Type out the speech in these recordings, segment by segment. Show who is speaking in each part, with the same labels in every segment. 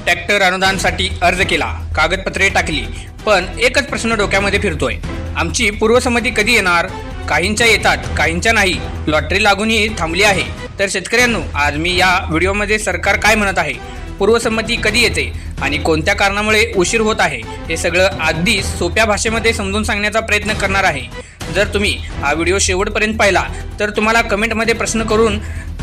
Speaker 1: Tractor अनुदानासाठी अर्ज केला, कागदपत्रे टाकली, पण एकच प्रश्न डोक्यामध्ये फिरतोय, आमची पूर्वसंमती कधी येणार? काहींच्या येतात, काहींच्या नाही. लॉटरी लागूनही थांबली आहे. तर शेतकऱ्यांनो, आज मी या व्हिडिओमध्ये सरकार काय म्हणत आहे, पूर्वसंमती कधी येते आणि कोणत्या कारणामुळे उशीर होत आहे, हे सगळं अगदी सोप्या भाषेमध्ये समजून सांगण्याचा प्रयत्न करणार आहे. जर तुम्ही हा व्हिडिओ शेवटपर्यंत पाहिला तर तुम्हाला कमेंटमध्ये प्रश्न करून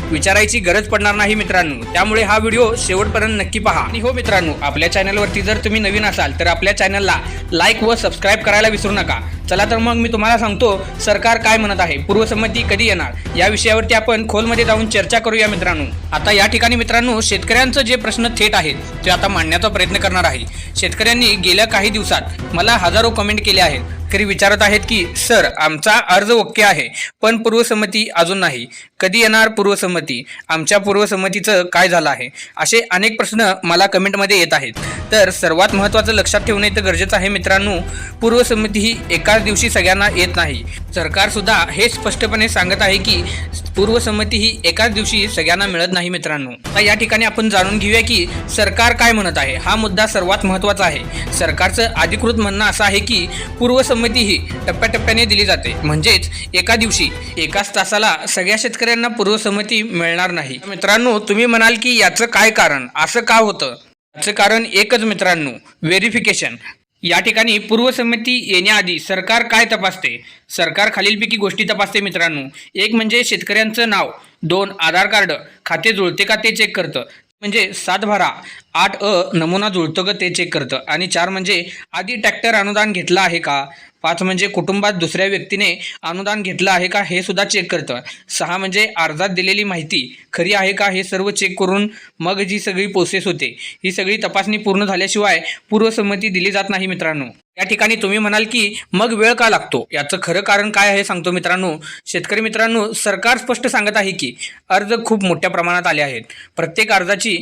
Speaker 1: विचारायची गरज पडणार नाही मित्रांनो. त्यामुळे हा व्हिडिओ शेवटपर्यंत नक्की पहा. आणि हो मित्रांनो, आपल्या चॅनलवरती जर तुम्ही नवीन असाल तर आपल्या चॅनलला लाईक व सबस्क्राईब करायला विसरू नका. चला तर मग मी तुम्हाला सांगतो सरकार काय म्हणत आहे, पूर्वसंमती कधी येणार या विषयावरती आपण खोलमध्ये जाऊन चर्चा करूया मित्रांनो. आता या ठिकाणी मित्रांनो, शेतकऱ्यांचं जे प्रश्न थेट आहेत ते आता मांडण्याचा प्रयत्न करणार आहे. शेतकऱ्यांनी गेल्या काही दिवसात मला हजारो कमेंट केले आहेत. तरी विचारत आहेत की सर, आमचा अर्ज ओके आहे पण पूर्वसंमती अजून नाही, कधी येणार पूर्वसंमती? आमच्या पूर्वसंमतीचं काय झालं आहे? असे अनेक प्रश्न मला कमेंटमध्ये येत आहेत. तर सर्वात महत्त्वाचं लक्षात ठेवणे तर गरजेचं आहे मित्रांनो, पूर्वसंमती ही एकाच दिवशी सगळ्यांना येत नाही. सरकार सुद्धा हे स्पष्टपणे सांगत आहे की पूर्वसंमती ही एकाच दिवशी सगळ्यांना मिळत नाही मित्रांनो. आता या ठिकाणी आपण जाणून घेऊया की सरकार काय म्हणत आहे. हा मुद्दा सर्वात महत्त्वाचा आहे. सरकारचं अधिकृत म्हणणं असं आहे की पूर्वसंमती ही टप्प्याटप्प्याने दिली जाते, म्हणजेच एका दिवशी एकाच तासाला सगळ्या शेतकऱ्यांना पूर्वसंमती मिळणार नाही. मित्रांनो, तुम्ही म्हणाल की याचं काय कारण, असं का होतं? याचं कारण एकच मित्रांनो, व्हेरिफिकेशन. या ठिकाणी पूर्वसंमती येण्याआधी सरकार काय तपासते? सरकार खालीलपैकी गोष्टी तपासते मित्रांनो. एक म्हणजे शेतकऱ्यांचं नाव, 2 आधार कार्ड, खाते जुळते का ते चेक करतं, म्हणजे 7 भरा, 8 नमुना जुळतो का ते चेक करतं, आणि 4 म्हणजे आधी ट्रॅक्टर अनुदान घेतलं आहे का, 5 म्हणजे कुटुंबात दुसऱ्या व्यक्तीने अनुदान घेतलं आहे का हे सुद्धा चेक करतं, 6 म्हणजे अर्जात दिलेली माहिती खरी आहे का हे सर्व चेक करून मग जी सगळी प्रोसेस होते, ही सगळी तपासणी पूर्ण झाल्याशिवाय पूर्वसंमती दिली जात नाही मित्रांनो. या ठिकाणी तुम्ही म्हणाल की मग वेळ का लागतो? याचं खरं कारण काय आहे सांगतो मित्रांनो. शेतकरी मित्रांनो, सरकार स्पष्ट सांगत आहे की अर्ज खूप मोठ्या प्रमाणात आले आहेत. प्रत्येक अर्जाची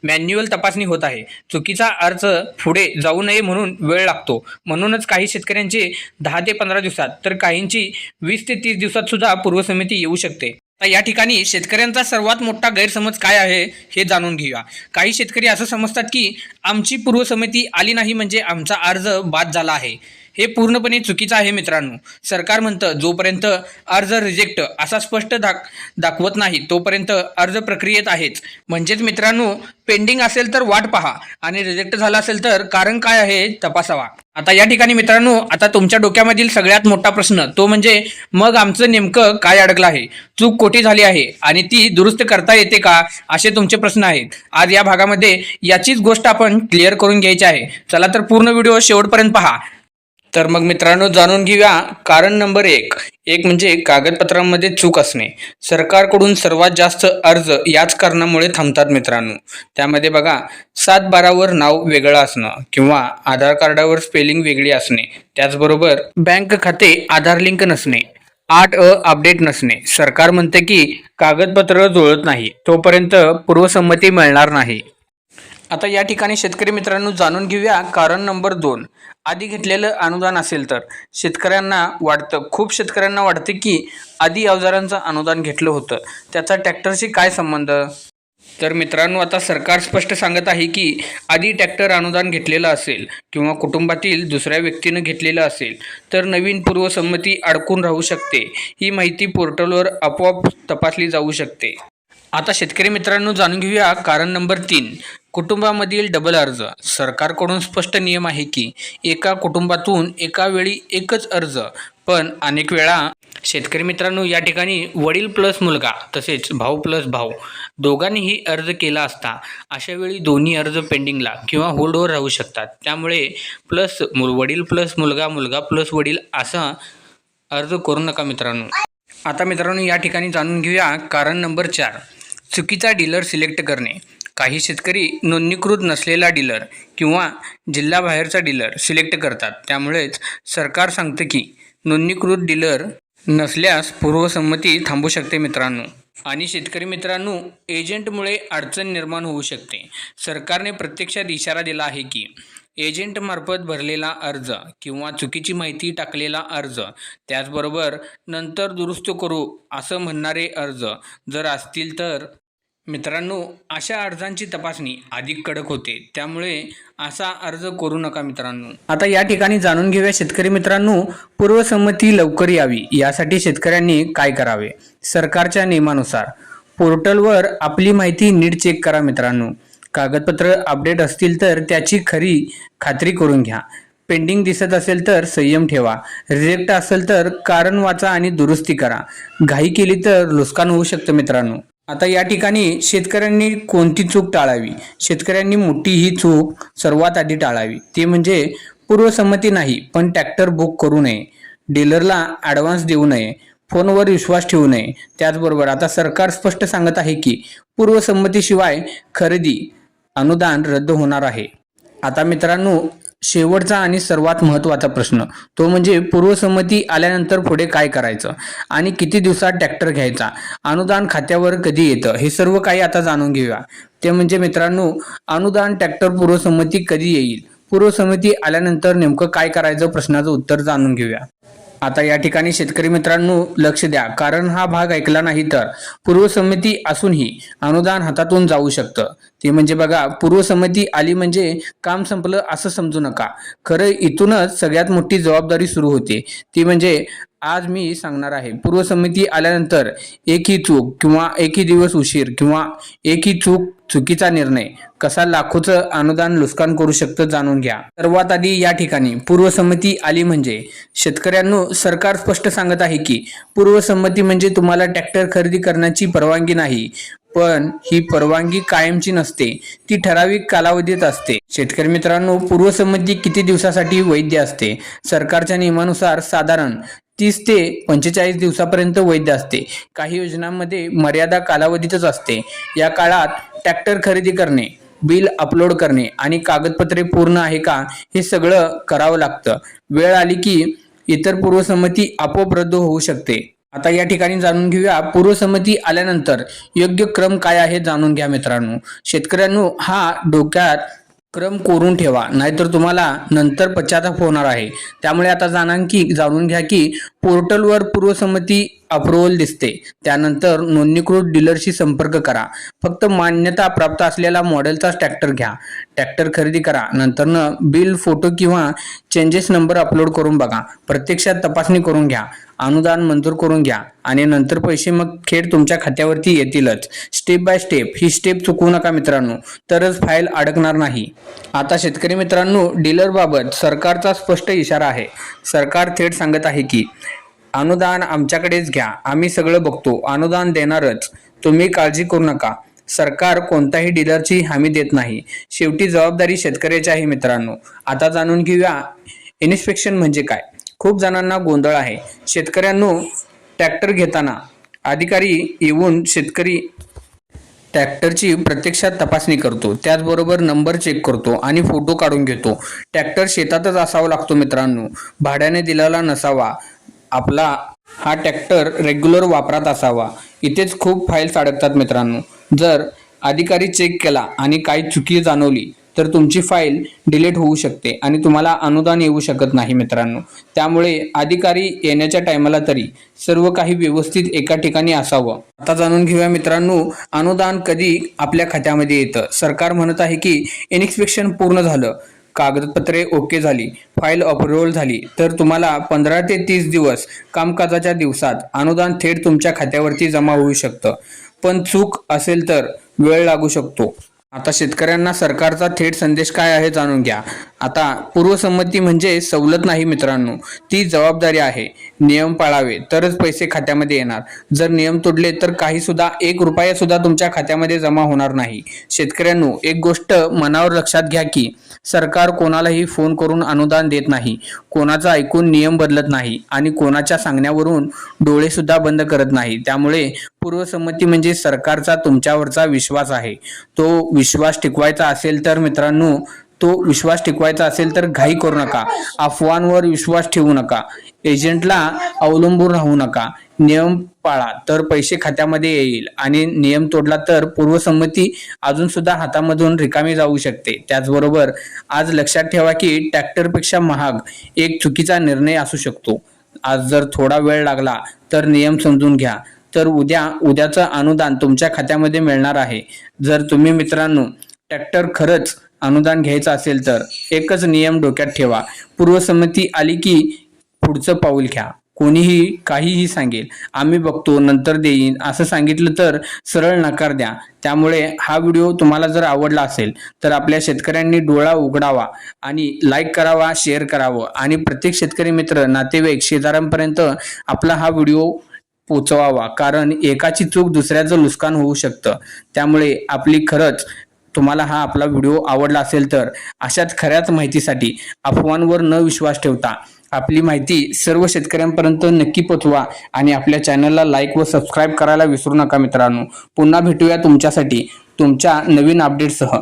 Speaker 1: मॅन्युअल तपासणी होत आहे. चुकीचा अर्ज पुढे जाऊ नये म्हणून वेळ लागतो. म्हणूनच काही शेतकऱ्यांचे 10 ते 15 दिवसात तर काहींची 20 ते 30 दिवसात सुद्धा पूर्वसंमती येऊ शकते. या ठिकाणी शेतकऱ्यांचा सर्वात मोठा गैरसमज काय आहे हे जाणून घेऊया. काही शेतकरी असं समजतात की आमची पूर्वसंमती आली नाही म्हणजे आमचा अर्ज बाद झाला आहे. हे पूर्णपणे चुकीचं आहे मित्रांनो. सरकार म्हणतं जोपर्यंत अर्ज रिजेक्ट असा स्पष्ट दाखवत नाही तोपर्यंत अर्ज प्रक्रियेत आहेच. म्हणजेच मित्रांनो, पेंडिंग असेल तर वाट पहा आणि रिजेक्ट झाला असेल तर कारण काय आहे तपासावा. आता या ठिकाणी मित्रांनो, आता तुमच्या डोक्यामधील सगळ्यात मोठा प्रश्न तो म्हणजे मग आमचं नेमकं काय अडकलं आहे, चूक कोठे झाली आहे आणि ती दुरुस्त करता येते का, असे तुमचे प्रश्न आहेत. आज या भागामध्ये याचीच गोष्ट आपण क्लिअर करून घ्यायची आहे. चला तर पूर्ण व्हिडिओ शेवटपर्यंत पहा. तर मग मित्रांनो, जाणून घेऊया कारण नंबर 1 म्हणजे कागदपत्रांमध्ये चूक असणे. सरकारकडून सर्वात जास्त अर्ज याच कारणामुळे थांबतात मित्रांनो. त्यामध्ये बघा, 7/12वर नाव वेगळं असणं किंवा आधार कार्डावर स्पेलिंग वेगळी असणे, त्याचबरोबर बँक खाते आधार लिंक नसणे, 8 अपडेट नसणे. सरकार म्हणते की कागदपत्र जुळत नाही तोपर्यंत पूर्वसंमती मिळणार नाही. आता या ठिकाणी शेतकरी मित्रांनो, जाणून घेऊया कारण नंबर 2. आधी घेतलेलं अनुदान असेल तर शेतकऱ्यांना वाटतं, खूप शेतकऱ्यांना वाटते की आधी अवजारांचं अनुदान घेतलं होतं, त्याचा ट्रॅक्टरशी काय संबंध? तर मित्रांनो, आता सरकार स्पष्ट सांगत आहे की आधी ट्रॅक्टर अनुदान घेतलेलं असेल किंवा कुटुंबातील दुसऱ्या व्यक्तीनं घेतलेलं असेल तर नवीन पूर्वसंमती अडकून राहू शकते. ही माहिती पोर्टलवर आपोआप तपासली जाऊ शकते. आता शेतकरी मित्रांनो, जाणून घेऊया कारण नंबर 3. कुटुंबामधील डबल अर्ज. सरकारकडून स्पष्ट नियम आहे की एका कुटुंबातून एका वेळी एकच अर्ज, पण अनेक वेळा शेतकरी मित्रांनो या ठिकाणी वडील प्लस मुलगा तसेच भाऊ प्लस भाऊ दोघांनीही अर्ज केला असता, अशा वेळी दोन्ही अर्ज पेंडिंगला किंवा होल्डवर राहू शकतात. त्यामुळे वडील प्लस मुलगा, मुलगा प्लस वडील असा अर्ज करू नका मित्रांनो. आता मित्रांनो, या ठिकाणी जाणून घेऊया कारण नंबर 4. चुकीचा डीलर सिलेक्ट करणे. काही शेतकरी नोंदणीकृत नसलेला डीलर किंवा जिल्ह्याबाहेरचा डीलर सिलेक्ट करतात. त्यामुळेच सरकार सांगतं की नोंदणीकृत डीलर नसल्यास पूर्वसंमती थांबू शकते मित्रांनो. आणि शेतकरी मित्रांनो, एजंटमुळे अडचण निर्माण होऊ शकते. सरकारने प्रत्यक्षात इशारा दिला आहे की एजंटमार्फत भरलेला अर्ज किंवा चुकीची माहिती टाकलेला अर्ज, त्याचबरोबर नंतर दुरुस्त करू असं म्हणणारे अर्ज जर असतील तर मित्रांनो, अशा अर्जांची तपासणी अधिक कडक होते, त्यामुळे असा अर्ज करू नका मित्रांनो. आता या ठिकाणी जाणून घेऊया शेतकरी मित्रांनो, पूर्वसंमती लवकर यावी यासाठी शेतकऱ्यांनी काय करावे. सरकारच्या नियमानुसार पोर्टलवर आपली माहिती नीट चेक करा मित्रांनो. कागदपत्र अपडेट असतील तर त्याची खरी खात्री करून घ्या. पेंडिंग दिसत असेल तर संयम ठेवा. रिजेक्ट असेल तर कारण वाचा आणि दुरुस्ती करा. घाई केली तर नुकसान होऊ शकतं मित्रांनो. आता या ठिकाणी शेतकऱ्यांनी कोणती चूक टाळावी. शेतकऱ्यांनी मोठी ही चूक सर्वात आधी टाळावी, ती म्हणजे पूर्वसंमती नाही पण ट्रॅक्टर बुक करू नये, डीलरला ॲडव्हान्स देऊ नये, फोनवर विश्वास ठेवू नये. त्याचबरोबर आता सरकार स्पष्ट सांगत आहे की पूर्वसंमतीशिवाय खरेदी अनुदान रद्द होणार आहे. आता मित्रांनो, शेवटचा आणि सर्वात महत्त्वाचा प्रश्न तो म्हणजे पूर्वसंमती आल्यानंतर पुढे काय करायचं आणि किती दिवसात ट्रॅक्टर घ्यायचा, अनुदान खात्यावर कधी येतं, हे सर्व काही आता जाणून घेऊया. ते म्हणजे मित्रांनो, अनुदान ट्रॅक्टर पूर्वसंमती कधी येईल, पूर्वसंमती आल्यानंतर नेमकं काय करायचं, प्रश्नाचं उत्तर जाणून घेऊया. आता या ठिकाणी शेतकरी मित्रांनो लक्ष द्या, कारण हा भाग ऐकला नाही तर पूर्वसंमती असूनही अनुदान हातातून जाऊ शकतं. ते म्हणजे बघा, पूर्वसंमती आली म्हणजे काम संपलं असं समजू नका. खरं इथूनच सगळ्यात मोठी जबाबदारी सुरू होते. ती म्हणजे आज मी सांगणार आहे, पूर्वसंमती आल्यानंतर एकही चूक किंवा एकही दिवस उशीर किंवा एकही चुकीचा निर्णय कसा लाखोचं अनुदान नुकसान करू शकतं जाणून घ्या. सर्वात आधी या ठिकाणी पूर्वसंमती आली म्हणजे शेतकऱ्यांनो, सरकार स्पष्ट सांगत आहे की पूर्वसंमती म्हणजे तुम्हाला ट्रॅक्टर खरेदी करण्याची परवानगी नाही, पण ही परवानगी कायमची नसते, ती ठराविक कालावधीत असते. शेतकरी मित्रांनो, पूर्वसंमती किती दिवसासाठी वैध असते. सरकारच्या नियमानुसार साधारण 30 ते 45 दिवसापर्यंत वैध असते. काही योजनांमध्ये मर्यादा कालावधीतच असते. या काळात ट्रॅक्टर खरेदी करणे, बिल अपलोड करणे आणि कागदपत्रे पूर्ण आहे का हे सगळं करावं लागतं. वेळ आली की इतर पूर्वसंमती आपोआप रद्द होऊ शकते. आता या ठिकाणी जाणून घेऊया, पूर्वसंमती आल्यानंतर योग्य क्रम काय आहे जाणून घ्या मित्रांनो. शेतकऱ्यांनो, हा डोक्यात क्रम कोरून ठेवा, नाहीतर तुम्हाला नंतर पश्चाताप होणार आहे. त्यामुळे आता जाणून घ्या की पोर्टलवर पूर्वसंमती अप्रुव्हल दिसते, त्यानंतर नोंदणीकृत डीलरशी संपर्क करा. फक्त मान्यता प्राप्त असलेला मॉडेलचाच ट्रॅक्टर घ्या. ट्रॅक्टर खरेदी करा, नंतर बिल, फोटो किंवा चेंजेस नंबर अपलोड करून बघा. प्रत्यक्षात तपासणी करून घ्या, अनुदान मंजूर करून घ्या आणि नंतर पैसे मग थेट तुमच्या खात्यावरती येतीलच. स्टेप बाय स्टेप ही स्टेप चुकवू नका मित्रांनो, तरच फाईल अडकणार नाही. आता शेतकरी मित्रांनो, डीलर बाबत सरकारचा स्पष्ट इशारा आहे. सरकार थेट सांगत आहे की अनुदान आमच्याकडेच घ्या, आम्ही सगळं बघतो, अनुदान देणारच, तुम्ही काळजी करू नका. सरकार कोणत्याही डीलरची हमी देत नाही. शेवटी जबाबदारी शेतकऱ्याची आहे मित्रांनो. आता जाणून घेऊया इन्स्पेक्शन म्हणजे काय. खूप जणांना गोंधळ आहे. शेतकऱ्यांनो, ट्रॅक्टर घेताना अधिकारी येऊन शेतकरी ट्रॅक्टरची प्रत्यक्षात तपासणी करतो, त्याचबरोबर नंबर चेक करतो आणि फोटो काढून घेतो. ट्रॅक्टर शेतातच असावा लागतो मित्रांनो, भाड्याने दिलेला नसावा. आपला हा ट्रॅक्टर रेग्युलर वापरात असावा. इथेच खूप फाईल्स अडकतात मित्रांनो. जर अधिकारी चेक केला आणि काही चुकी जाणवली तर तुमची फाईल डिलीट होऊ शकते आणि तुम्हाला अनुदान येऊ शकत नाही मित्रांनो. त्यामुळे अधिकारी येण्याच्या टायमाला तरी सर्व काही व्यवस्थित एका ठिकाणी असावं. आता जाणून घेऊया मित्रांनो, अनुदान कधी आपल्या खात्यामध्ये येतं. सरकार म्हणत आहे की इन्स्पेक्शन पूर्ण झालं, कागदपत्रे ओके झाली, फाईल अप्रुव्हल झाली तर तुम्हाला 15 ते 30 दिवस कामकाजाच्या दिवसात अनुदान थेट तुमच्या खात्यावरती जमा होऊ शकतं. पण चूक असेल तर वेळ लागू शकतो. आता शेतकऱ्यांना सरकारचा थेट संदेश काय आहे जाणून घ्या. आता पूर्वसंमती म्हणजे सवलत नाही मित्रांनो, ती जबाबदारी आहे. नियम पाळावे तरच पैसे खात्यामध्ये येणार. जर नियम तोडले तर काही सुद्धा 1 रुपया सुद्धा तुमच्या खात्यामध्ये जमा होणार नाही. शेतकऱ्यांनो, एक गोष्ट मनावर लक्षात घ्या की सरकार कोणालाही फोन करून अनुदान देत नाही, कोणाचं ऐकून नियम बदलत नाही आणि कोणाच्या सांगण्यावरून डोळे सुद्धा बंद करत नाही. त्यामुळे पूर्वसंमती म्हणजे सरकारचा तुमच्यावरचा विश्वास आहे. तो विश्वास टिकवायचा असेल तर घाई करू नका. अफवांवर विश्वास ठेवू नका. एजंटला अवलंबून राहू नका. नियम पाळा तर पैसे खात्यामध्ये येईल आणि नियम तोडला तर पूर्वसंमती अजून सुद्धा हातामधून रिकामी जाऊ शकते. त्याचबरोबर आज लक्षात ठेवा की ट्रॅक्टरपेक्षा महाग एक चुकीचा निर्णय असू शकतो. आज जर थोडा वेळ लागला तर नियम समजून घ्या. तर उद्याचं अनुदान तुमच्या खात्यामध्ये मिळणार आहे. जर तुम्ही मित्रांनो ट्रॅक्टर खरंच अनुदान घ्यायचं असेल तर एकच नियम डोक्यात ठेवा. पूर्वसंमती आली की पुढचं पाऊल घ्या. कोणीही काहीही सांगेल, आम्ही बघतो नंतर देईन असं सांगितलं तर सरळ नकार द्या. त्यामुळे हा व्हिडिओ तुम्हाला जर आवडला असेल तर आपल्या शेतकऱ्यांनी डोळा उघडावा आणि लाईक करावा, शेअर करावं आणि प्रत्येक शेतकरी मित्र, नातेवाईक, शेजाऱ्यांपर्यंत आपला हा व्हिडिओ पोचवावा. कारण एकाची चूक दुसऱ्याचं नुकसान होऊ शकतं. त्यामुळे आपली खरंच तुम्हाला हा आपला व्हिडिओ आवडला असेल तर अशाच खऱ्याच माहितीसाठी अफवांवर न विश्वास ठेवता आपली माहिती सर्व शेतकऱ्यांपर्यंत नक्की पोचवा आणि आपल्या चॅनलला लाईक व सबस्क्राईब करायला विसरू नका मित्रांनो. पुन्हा भेटूया तुमच्यासाठी तुमच्या नवीन अपडेटसह.